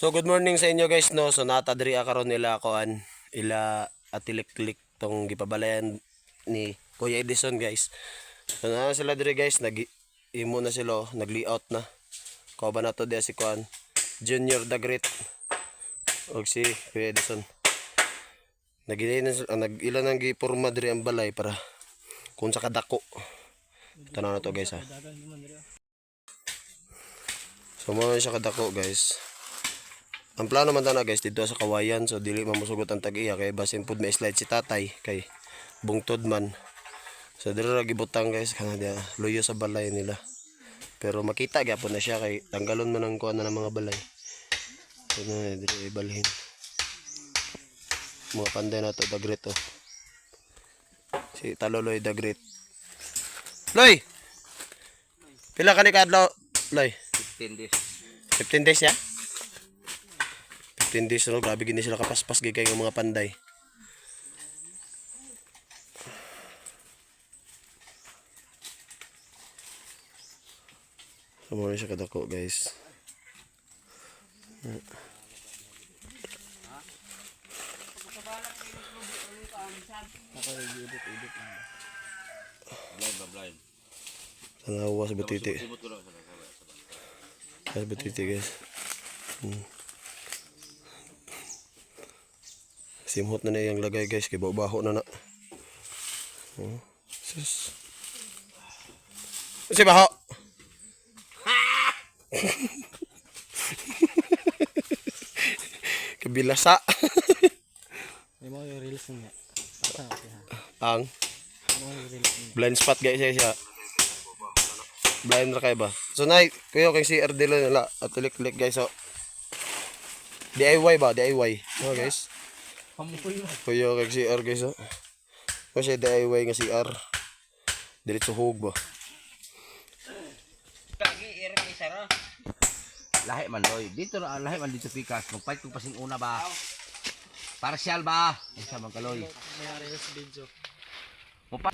So good morning sa inyo guys no. So natadri karon nila kuan ila atilik-lik tong gipabalayan ni Kuya Edison guys. So na sila diri guys imo na sila nag-layout na. Ko ba na to dia si kuan Junior the Great og si Kuya Edison. Nag-ilan ang giporma diri ang balay para kung sa kadako. Tanaw na to guys ha. So mo siya kadako guys. Ang plano man na guys dito sa kawayan, so dili mamusugot ang tag-iya kay basin pud may slide si tatay kay bungtod man. So dili ra gibutang guys kana dia luyo sa balay nila. Pero makita gyapon na siya kay tanggalon man ang kuan na ng mga balay. So na dili ibalhin. Mga panday na to the Great oh. Si Taloloy the Great. Loy. Pila ka ni kadlaw, Loy? 15 days. 15 days ya? 15 days no, grabe gini sila kapaspas gigay ng mga panday. Samo na siya kadako guys. Blind. Tanawa sa batiti. Sa batiti guys. Simhot na yung lagay guys, kay baho na na. Sus. Si baho. Kabilasa. May mga reels niya. Ang blind spot guys siya. Blind ra kay ba? So nay, kuyo kay CR dilo nila at lik-lik guys so. DIY ba? DIY. Oh guys. Kuyo kay CR guys oh. Kasi DIY nga CR. Diretso hug ba. Kagi ira ni Sara. Lahi man doy. Dito na lahi man dito pikas. Magpait ko pasing una ba. Partial ba? Isa man kaloy. May reels video. Mupat.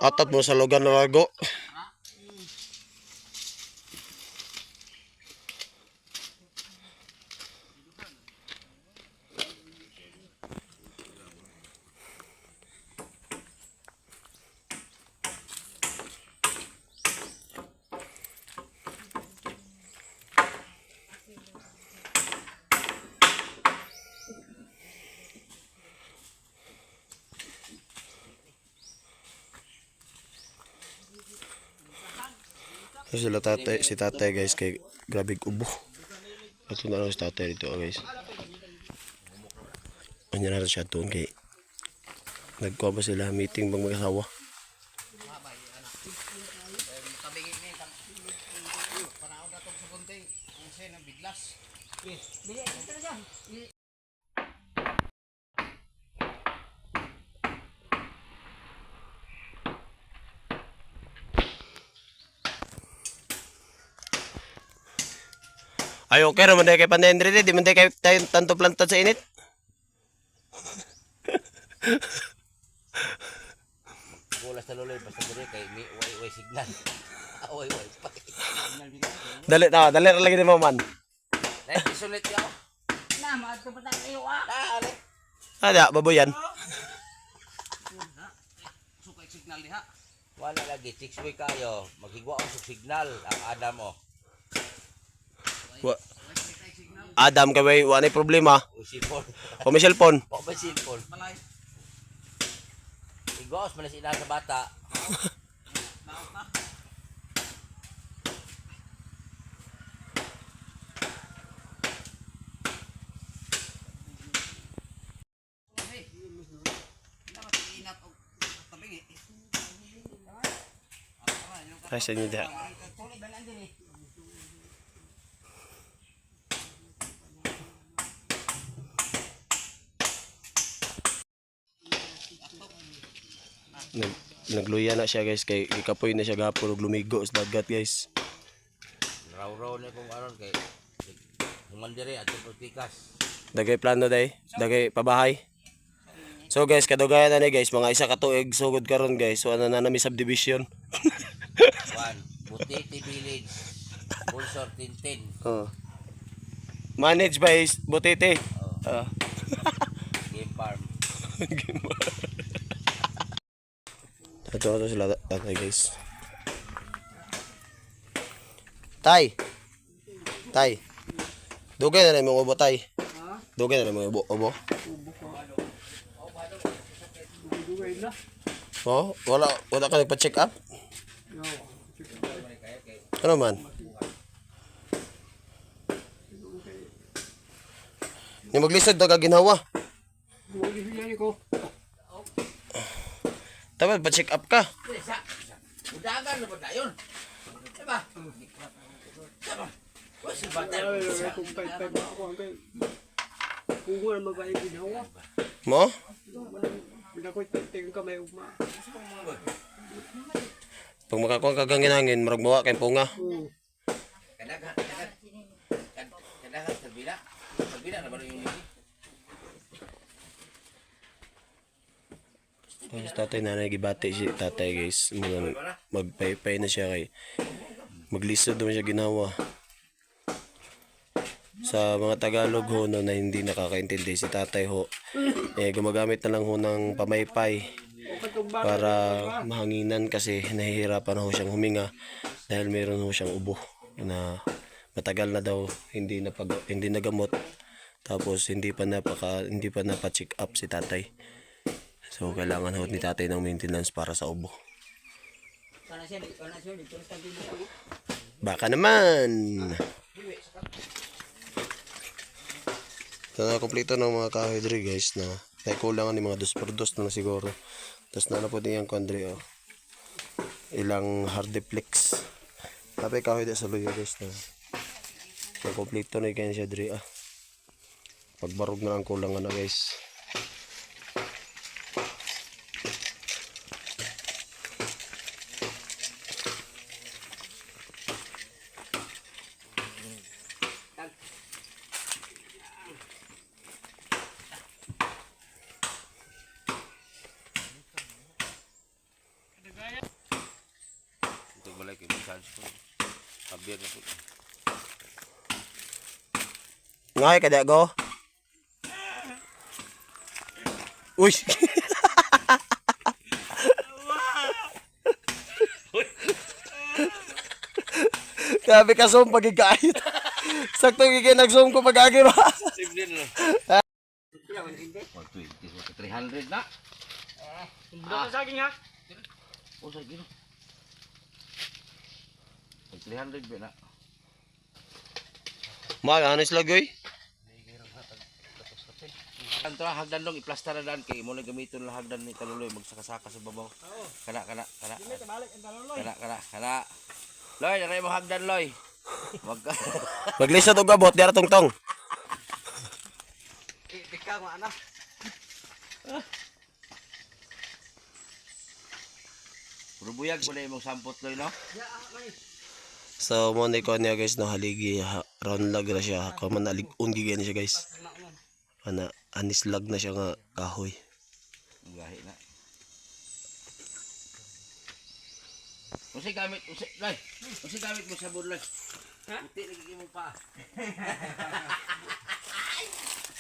Atat mo sa lugar na lago. So sila tatay, si tatay guys kay grabe ubo. Ato na lang si tatay dito guys. Anya na siya tuon kay nagkuha ba sila meeting bang mag-asawa. Ay okay naman dahil kay Pandendri di man dahil kay tanto plantad sa init. Bolas na loloy basta dire kay may way signal. Way pa. Dali ra lagi ni maman. Dai sulit ka. Na maadto pa tayo ah. Ali. Ada baboyan. Sukay signal diha. Wala lagi 6 way kayo. Maghigwa ang signal ang Adam mo. Adam kay wa nay problema. O cellphone. O may cellphone. O ba cellphone? Malay. Igos man sila sa bata. Ay sa inyo diha. Nagluya na siya guys kay gikapoy na siya gapon og lumigo sa dagat guys. Raw-raw na kung aron kay humandiri at pikas. Dagay plano day, dagay pabahay. So guys, kadugayan na ni guys, mga isa ka tuig sugod karon guys. So ano na nami subdivision. 1. Butiti Village. Bulsor Tintin. Oh. Managed by Butete. Ah. Game Farm. Ito sila tatay guys. Tay. Tay. Dugay na mo ubo tay. Dugay na mo ubo. Oh, wala ka nagpa-check up? Ano man? Ni maglisod daw ka ginawa. Dapat pa-check up ka. Udagan na ba tayo? Diba? Diba? Wasi ba tayo? Mo? Pag makakuha ka kang ginangin, marag mawa kay punga. Kadagan terbila. Terbila na ba yung Tapos tatay nanay gibati si tatay guys. Magpaypay na siya kay maglisod naman siya ginawa. Sa mga Tagalog ho no, na hindi nakakaintindi si tatay ho, gumagamit na lang ho ng pamaypay para mahanginan kasi nahihirapan ho siyang huminga dahil meron ho siyang ubo na matagal na daw hindi nagamot, tapos hindi pa napa-check up si tatay. So kailangan ho ni tatay ng maintenance para sa ubo. Baka naman. So na kompleto ng mga kahoy diri guys na kulangan ni mga 2x2 na siguro. Tapos na po din yung kondre ilang hardiplex. Tapos kahoy di sa luyo guys na kompleto na yung siya diri Pagbarog na lang kulangan na guys. ito balay kay massage ko. Abir na po. Ngay kada go. Uy. Grabe ka zoom pagigkait. Sakto gigay nag-zoom ko pag-agi ba. 300 na. Saging ha? O sa gino. 300 ba na? Mal, ano sila goy? Kanto hagdan dong i-plaster na daan kay mo na gamiton lang hagdan ni Taluloy magsaka-saka sa babaw. Kana. Loy, naray mo hagdan loy. Wag ka. Maglisod og abot diara tungtong. Ikaw nga na. Puro buyag mo na imong sampot loy no? So mo ni ko niya guys no haligi round lag ra siya ko man alig-on gigay niya guys. Ana anis lag na siya nga kahoy. Gahi na. Usi gamit mo sabon loy. Ha? Uti lagi mo pa.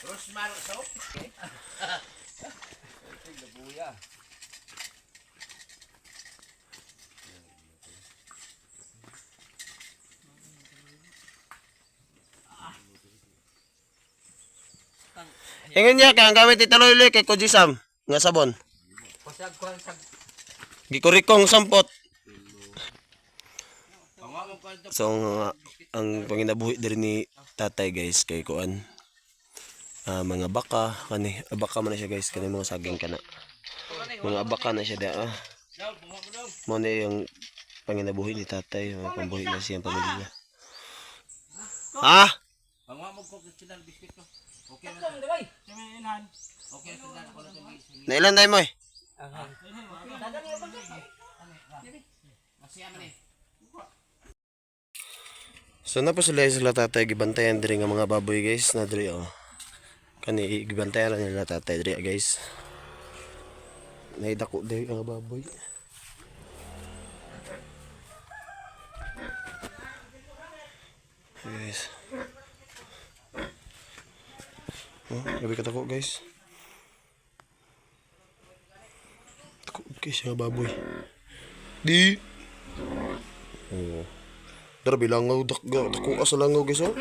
Rosmar soap. Ito buya. Ingon niya kang gamit italoy kay Kojisam nga sabon. Pasag ko sag. Gikurikong sampot. Pangwa mo kanto. So ang panginabuhi diri ni tatay guys kay kuan. Mga baka baka man na siya guys kani mga saging kana. Mga baka na siya da. Mo ni yung panginabuhi ni tatay, mga pambuhi na siyang pamilya. Ha? Pangwa mo ko kinal biscuit ko. Okay na. Okay na ako lang sa Nailan tayo mo eh? So na po sila tatay gibantayan diri nga mga baboy guys na diri Kani gibantayan nila tatay diri guys. Naidako diri ang baboy. Guys. Oh, gabi ka tako guys. Tako guys ang baboy. Di. Oh. Dar bilangaw dako sa langaw guys oh.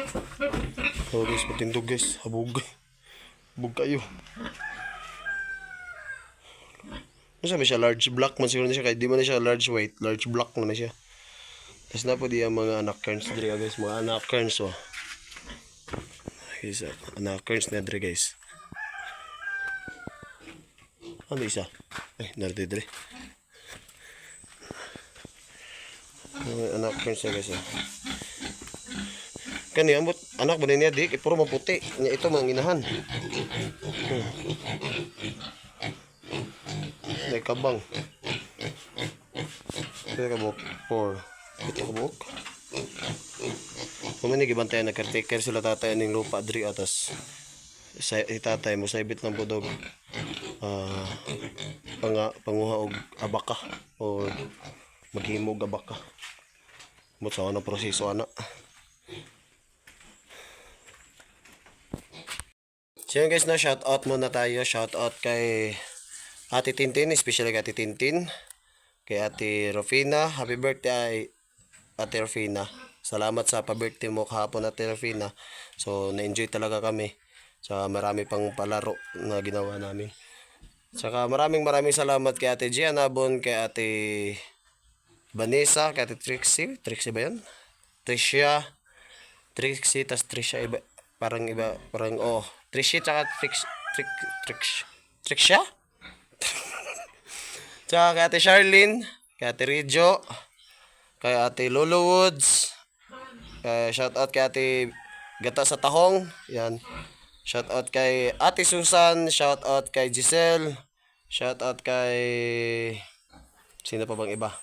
Oh guys, patindog guys, habog. Habog kayo. Ano sabi siya, large block man siguro na siya, kahit di man na siya large weight, large block man na siya. Tapos na po di ang mga anak kerns diri guys, mga anak kerns oh. Guys, anak kerns na diri guys. Ano isa? Ay, narito diri. Anak kerns na guys oh. Kani ambot anak ba niya di, puro maputi. Nya ito mga inahan. May kabang. Ito kabok. 4. Ito kabok. Kung man gibantayan na caretaker sila tatay ning lupa diri atas. Sa itatay mo saibit ng budog. Panguha og abaka o maghimog abaka. Mo sa ano proseso ana. So yun guys, na shout out muna tayo. Shout out kay Ate Tintin, especially kay Ate Tintin, kay Ate Rufina. Happy birthday Ate Rufina. Salamat sa pa-birthday mo kahapon Ate Rufina. So na-enjoy talaga kami. So marami pang palaro na ginawa namin. Saka maraming salamat kay Ate Gianna Bon, kay Ate Vanessa, kay Ate Trixie. Trixie ba yun? Trixie, tas Trisha iba. Parang oh. Trixie tsaka Trixia? Tsaka kay Ate Charlene, kay Ate Rijo, kay Ate Lolo Woods, shout out kay Ate Gata sa Tahong, yan. Shout out kay Ate Susan, shout out kay Giselle, shout out kay sino pa bang iba?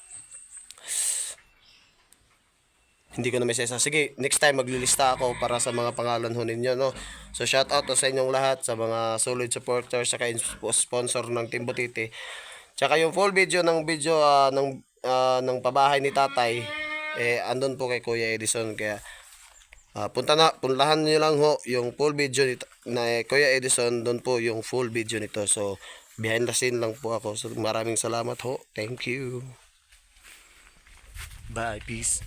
Hindi ko na may sesa. Sige, next time maglilista ako para sa mga pangalan ho ninyo, no? So, shout out to sa inyong lahat, sa mga solid supporters, saka sponsor ng Team Butiti. Tsaka yung full video ng ng pabahay ni tatay, andun po kay Kuya Edison. Kaya, punlahan nyo lang ho yung full video na Kuya Edison, doon po yung full video nito. So, behind the scene lang po ako. So, maraming salamat ho. Thank you. Bye. Peace.